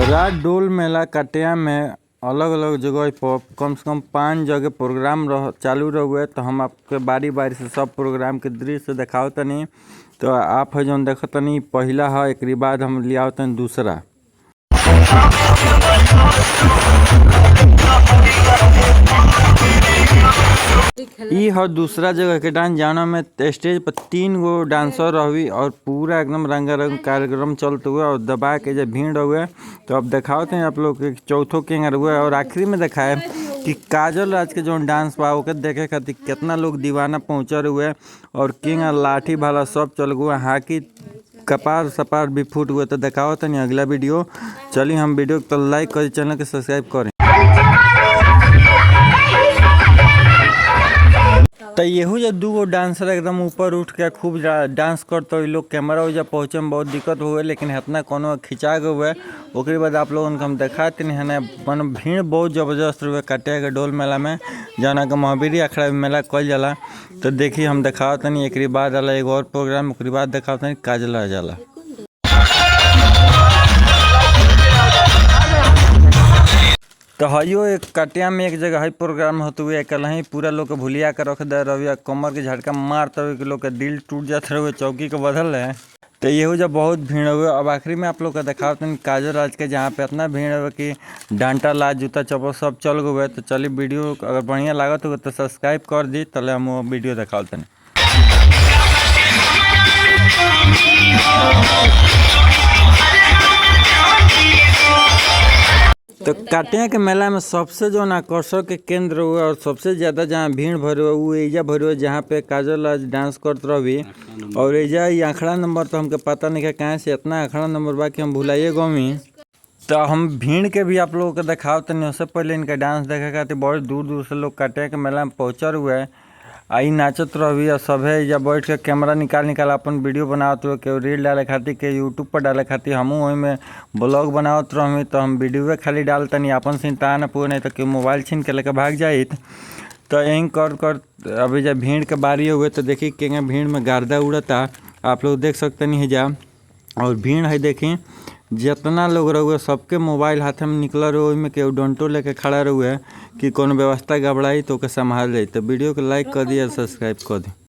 रात डोल मेला कटिया में अलग अलग जगह पर कम से कम 5 जगह प्रोग्राम चालू रहुए। तो हम आपके बारी बारी से सब प्रोग्राम के दृश्य दिखाओ तनी। तो आप है जो देख तनी पहला है, एक बाद हम लिया तनी दूसरा। ई है दूसरा जगह के डांस जाना में स्टेज पर 3 गो डांसर रही और पूरा एकदम रंगारंग कार्यक्रम चलते हुए और दबा के जब भीड़ हुए। तो अब दिखाओ थे आप लोग के चौथो किंग हुए और आखिरी में दिखाए कि काजल राज के जो डांस बा ओके देखे खातिर कितना लोग दीवाना पहुँचल हुए और किंग लाठी भाला सब चल हुए, हाकी कपार सपार भी फूट हुए। तो दिखाओ था नहीं अगला वीडियो। चलिए हम वीडियो को तो लाइक करें, चैनल के सब्सक्राइब करें। तो यहू जो 2 गो डांसर एकदम ऊपर उठ के खूब डांस करते हुए लोग कैमरा वजह पहुँचे में बहुत दिक्कत हुए, लेकिन इतना कोनो खिंचा गए हुए। उसके बाद आप लोगों को हम दिखाते नहीं है मन भीड़ बहुत ज़बरदस्त हुए कटिया के डोल मेला में, जाना का महावीरी अखड़ा मेला कल जाला। तो देखिए हम दिखाओ तनी एक बाद वाला एक और प्रोग्राम, एक बाद दिखाओ तनी काजल जाला। तो हयो एक कटिया में एक जगह है प्रोग्राम होते हुए कल ही पूरा लोग के भूलिया कर रख दे रही, कमर के झटका मारते हुए लोग के दिल टूट जाते रहे, चौकी के बदल है। तो ये जब बहुत भीड़ हुए। अब आखिरी में आप लोग का दिखाओ काजल राज के, जहाँ पे इतना भीड़ हुआ कि डांटा ला जूता चप्पल सब चल गए। तो चलिए वीडियो अगर बढ़िया लागत हो तो सब्सक्राइब कर दी, तले हम वो वीडियो दिखाओ तनी। तो कटिया के मेला में सबसे जो आकर्षण के केंद्र हुआ और सबसे ज़्यादा जहाँ भीड़ भर हुआ वो एजा भर हुआ जहाँ पे काजल आज डांस करते रही। और एजा ये आंकड़ा नंबर तो हमके पता नहीं है कहाँ से इतना आंकड़ा नंबर बा कि हम भुलाइए गमी। तो हम भीड़ के भी आप लोगों को दिखाओ तो नहीं, उससे पहले इनका डांस देखे खातिर बहुत दूर दूर से लोग कटिया के मेला में पहुँचल हुए है। आई नाचत रही और सब है या बैठ के कैमरा निकाल अपन वीडियो बनावत हुए, के रील डाले खातिर के यूट्यूब पर डाले खातिर हमू वही में ब्लॉग बनावत रही। तो हम वीडियो खाली डालते नहीं, अपन चिंता न पूरे, नहीं तो कि मोबाइल छीन के लेकर भाग जाए। तो यहीं कर अभी जब भीड़ के बारी हुए तो देखिए कि भीड़ में गर्दा उड़ता, आप लोग देख सकते नहीं है जा। और भीड़ है देखी जितना लोग रहुए सबके मोबाइल हाथ में निकल रहे, में केहू डंटो लेके खड़ा रहुए कि कोनो व्यवस्था गड़बड़ाई तो ओके संभाल जाए। तो वीडियो को लाइक कर दिया, सब्सक्राइब कर दी।